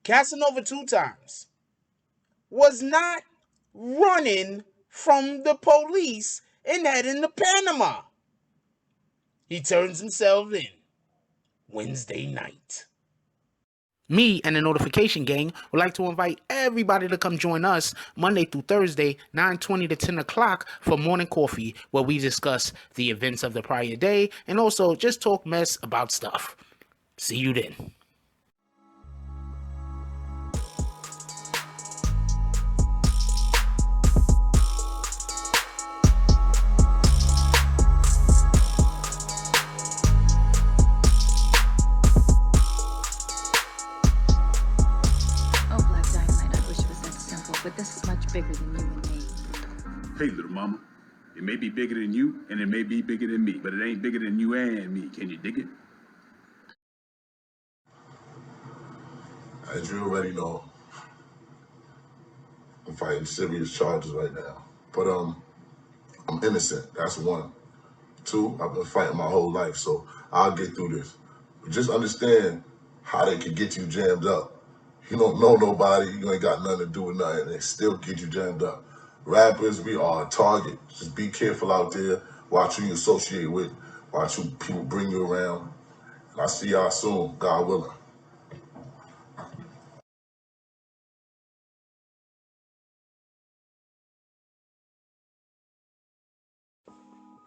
Casanova 2 times was not running from the police and heading to Panama. He turns himself in Wednesday night. Me and the Notification Gang would like to invite everybody to come join us Monday through Thursday, 9:20 to 10 o'clock for Morning Coffee, where we discuss the events of the prior day and also just talk mess about stuff. See you then. But this is much bigger than you and me. Hey, little mama. It may be bigger than you, and it may be bigger than me, but it ain't bigger than you and me. Can you dig it? As you already know, I'm fighting serious charges right now. But I'm innocent. That's one. Two, I've been fighting my whole life, so I'll get through this. But just understand how they can get you jammed up. You don't know nobody, you ain't got nothing to do with nothing, they still get you jammed up. Rappers, we are a target. Just be careful out there. Watch who you associate with. Watch who people bring you around. And I'll see y'all soon, God willing.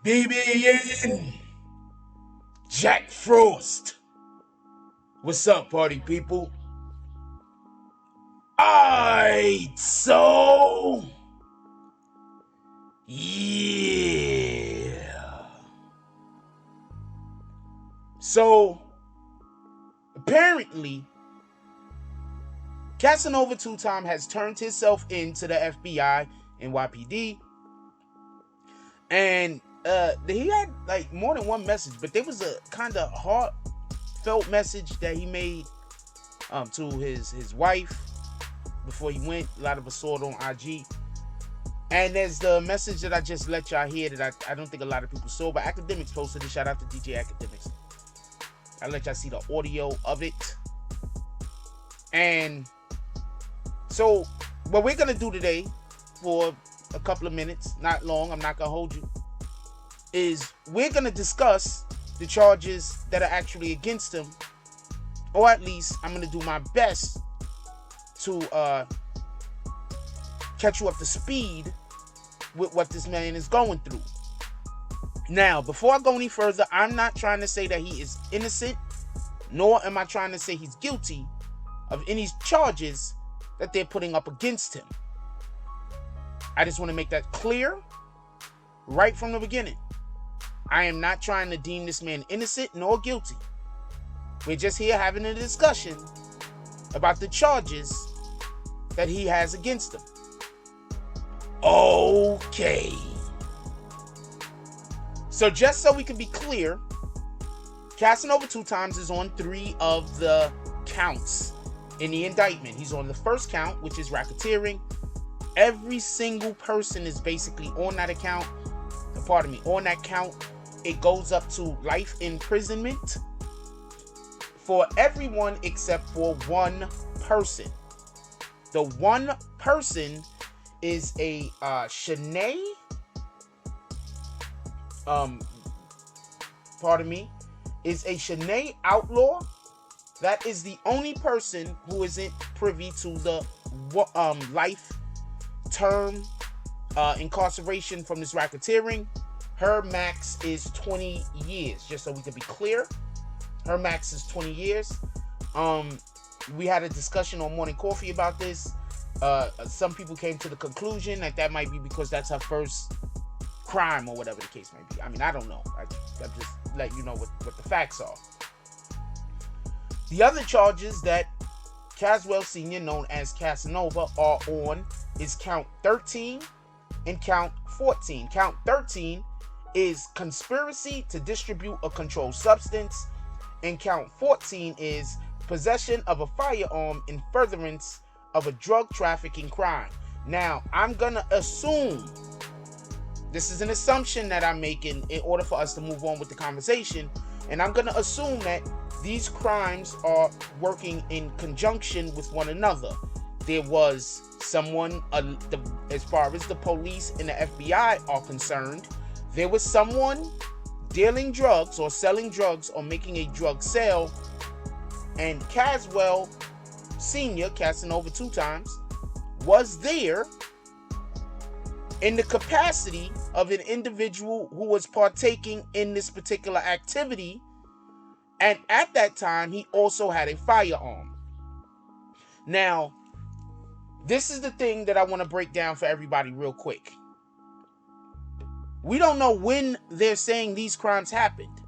BBN Jack Frost. What's up, party people? Alright, so yeah. So apparently Casanova 2 times has turned himself into the FBI and NYPD. And he had like more than one message, but there was a kind of heartfelt message that he made to his wife before he went. A lot of us saw it on IG. And there's the message that I just let y'all hear that I don't think a lot of people saw, but Academics posted it. Shout out to DJ Academics. I let y'all see the audio of it. And so what we're gonna do today for a couple of minutes, not long, I'm not gonna hold you, is we're gonna discuss the charges that are actually against him, or at least I'm gonna do my best to catch you up to speed with what this man is going through. Now, before I go any further, I'm not trying to say that he is innocent, nor am I trying to say he's guilty of any charges that they're putting up against him. I just want to make that clear right from the beginning. I am not trying to deem this man innocent nor guilty. We're just here having a discussion about the charges that he has against him. Okay. So just so we can be clear, Casanova 2 times is on 3 of the counts in the indictment. He's on the first count, which is racketeering. Every single person is basically on that account. On that count, it goes up to life imprisonment for everyone except for one person. The one person is a Shanae. Is a Shanae outlaw. That is the only person who isn't privy to the life term incarceration from this racketeering. Her max is 20 years, just so we can be clear. Her max is 20 years. We had a discussion on Morning Coffee about this. Some people came to the conclusion that might be because that's her first crime or whatever the case may be. I mean, I don't know. I'm just letting you know what the facts are. The other charges that Caswell Sr., known as Casanova, are on is count 13 and count 14. Count 13 is conspiracy to distribute a controlled substance, and count 14 is possession of a firearm in furtherance of a drug trafficking crime. Now, I'm gonna assume, this is an assumption that I'm making in order for us to move on with the conversation, and I'm gonna assume that these crimes are working in conjunction with one another. There was someone, as far as the police and the FBI are concerned, there was someone dealing drugs or selling drugs or making a drug sale, and Caswell Sr., Casanova 2 times, was there in the capacity of an individual who was partaking in this particular activity, and at that time he also had a firearm. Now, this is the thing that I want to break down for everybody real quick. We don't know when they're saying these crimes happened.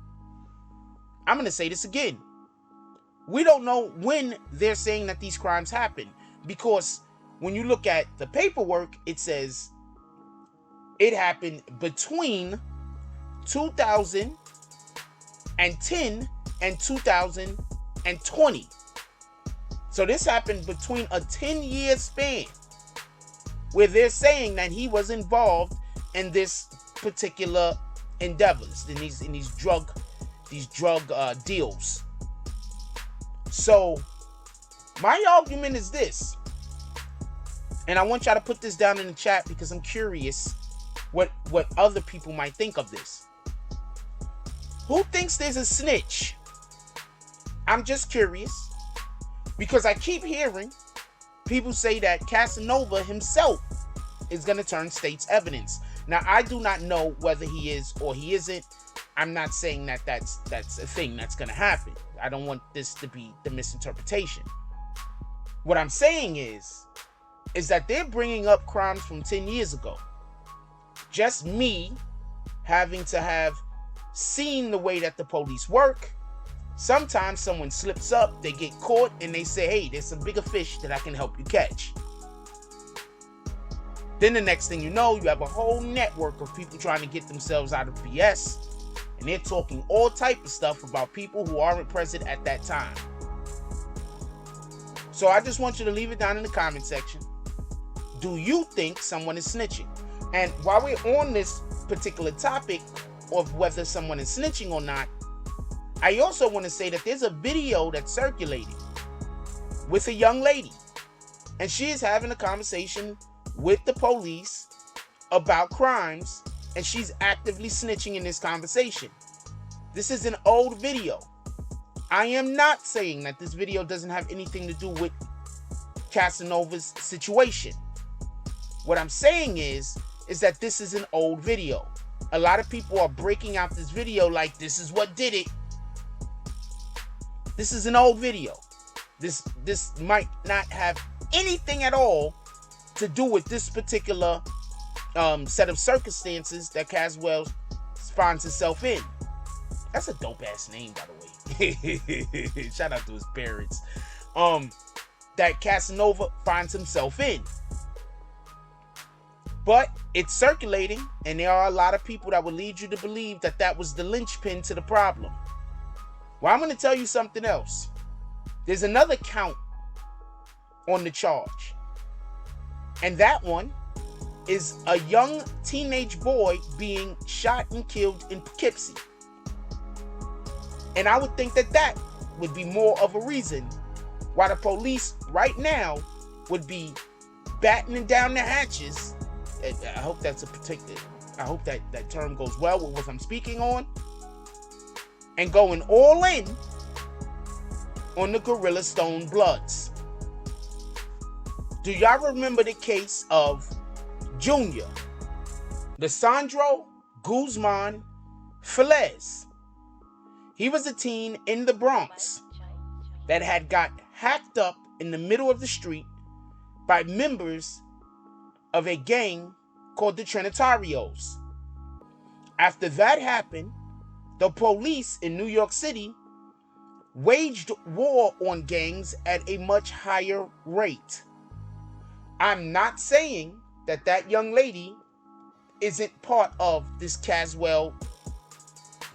I'm going to say this again. We don't know when they're saying that these crimes happened, because when you look at the paperwork, it says it happened between 2010 and 2020. So this happened between a 10-year span where they're saying that he was involved in this particular endeavors, in these drug deals. So my argument is this, and I want y'all to put this down in the chat because I'm curious what other people might think of this. Who thinks there's a snitch? I'm just curious, because I keep hearing people say that Casanova himself is going to turn state's evidence. Now, I do not know whether he is or he isn't. I'm not saying that that's a thing that's going to happen. I don't want this to be the misinterpretation. What I'm saying is that they're bringing up crimes from 10 years ago. Just me having to have seen the way that the police work. Sometimes someone slips up, they get caught, and they say, hey, there's some bigger fish that I can help you catch. Then the next thing you know, you have a whole network of people trying to get themselves out of BS, and they're talking all type of stuff about people who aren't present at that time. So I just want you to leave it down in the comment section. Do you think someone is snitching? And while we're on this particular topic of whether someone is snitching or not, I also want to say that there's a video that's circulating with a young lady, and she is having a conversation with the police about crimes, and she's actively snitching in this conversation. This is an old video. I am not saying that this video doesn't have anything to do with Casanova's situation. What I'm saying is that this is an old video. A lot of people are breaking out this video like this is what did it. This is an old video. This might not have anything at all to do with this particular set of circumstances that Caswell finds himself in. That's a dope ass name, by the way. Shout out to his parents. That Casanova finds himself in. But it's circulating, and there are a lot of people that will lead you to believe that that was the linchpin to the problem. Well, I'm going to tell you something else. There's another count on the charge. And that one is a young teenage boy being shot and killed in Poughkeepsie. And I would think that that would be more of a reason why the police right now would be battening down the hatches. I hope that's I hope that term goes well with what I'm speaking on. And going all in on the Gorilla Stone Bloods. Do y'all remember the case of Junior, Lisandro Guzman Felez? He was a teen in the Bronx that had got hacked up in the middle of the street by members of a gang called the Trinitarios. After that happened, the police in New York City waged war on gangs at a much higher rate. I'm not saying that that young lady isn't part of this Caswell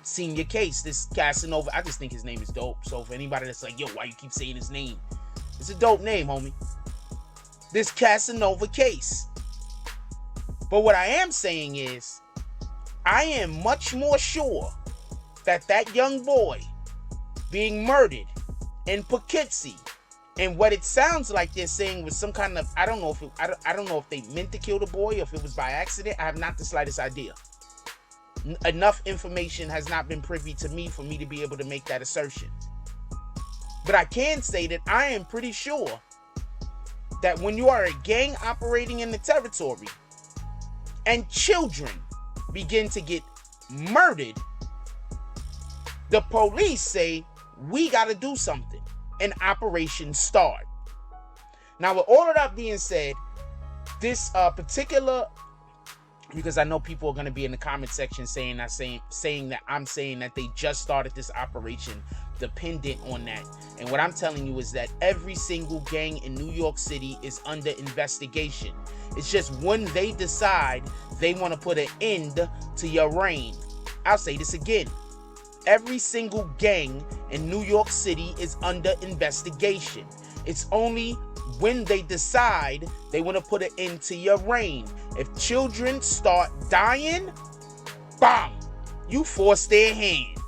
Senior case, this Casanova. I just think his name is dope. So for anybody that's like, yo, why you keep saying his name? It's a dope name, homie. This Casanova case. But what I am saying is, I am much more sure that that young boy being murdered in Poughkeepsie. And what it sounds like they're saying was some kind of, I don't know if they meant to kill the boy or if it was by accident. I have not the slightest idea. Enough information has not been privy to me for me to be able to make that assertion. But I can say that I am pretty sure that when you are a gang operating in the territory and children begin to get murdered, the police say, we got to do something. An operation start. Now, with all of that being said, this particular, because I know people are going to be in the comment section saying that I'm saying that they just started this operation dependent on that. And what I'm telling you is that every single gang in New York City is under investigation. It's just when they decide they want to put an end to your reign. I'll say this again. Every single gang in New York City is under investigation. It's only when they decide they want to put an end to your reign. If children start dying, bam, you force their hand.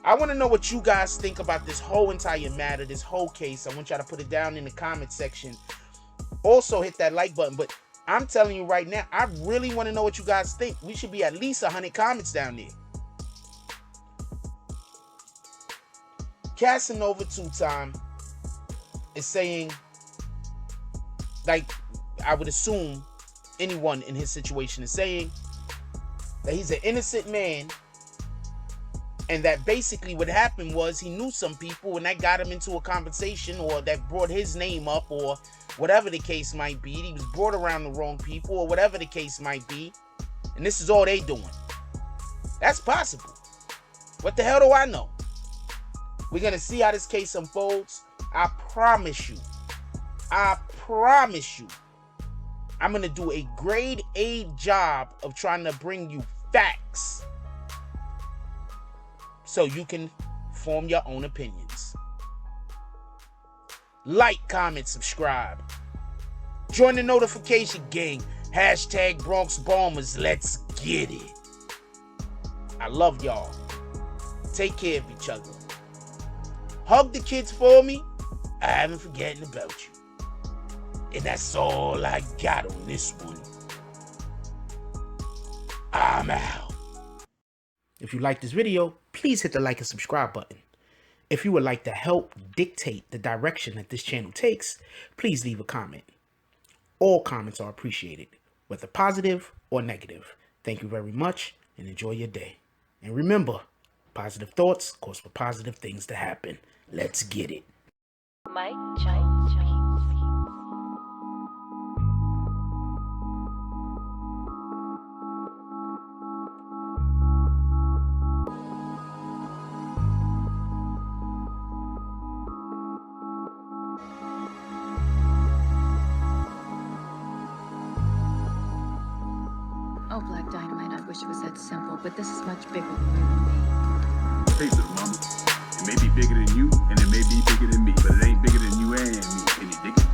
I want to know what you guys think about this whole entire matter, this whole case. I want y'all to put it down in the comment section. Also hit that like button. But I'm telling you right now, I really want to know what you guys think. We should be at least 100 comments down there. Casanova 2-time is saying, like I would assume anyone in his situation is saying, that he's an innocent man, and that basically what happened was he knew some people and that got him into a conversation, or that brought his name up, or whatever the case might be. He was brought around the wrong people, or whatever the case might be, and this is all they doing. That's possible. What the hell do I know? We're going to see how this case unfolds. I promise you, I'm going to do a grade A job of trying to bring you facts so you can form your own opinions. Like, comment, subscribe. Join the notification gang. Hashtag Bronx Bombers. Let's get it. I love y'all. Take care of each other. Hug the kids for me. I haven't forgotten about you. And that's all I got on this one. I'm out. If you like this video, please hit the like and subscribe button. If you would like to help dictate the direction that this channel takes, please leave a comment. All comments are appreciated, whether positive or negative. Thank you very much and enjoy your day. And remember, positive thoughts cause for positive things to happen. Let's get it. Mike Jones. Oh, Black Dynamite, I wish it was that simple, but this is much bigger than you and me. Face it, mama. It may be bigger than you, and it may be bigger than me, but it ain't bigger than you and me. Can you dig it?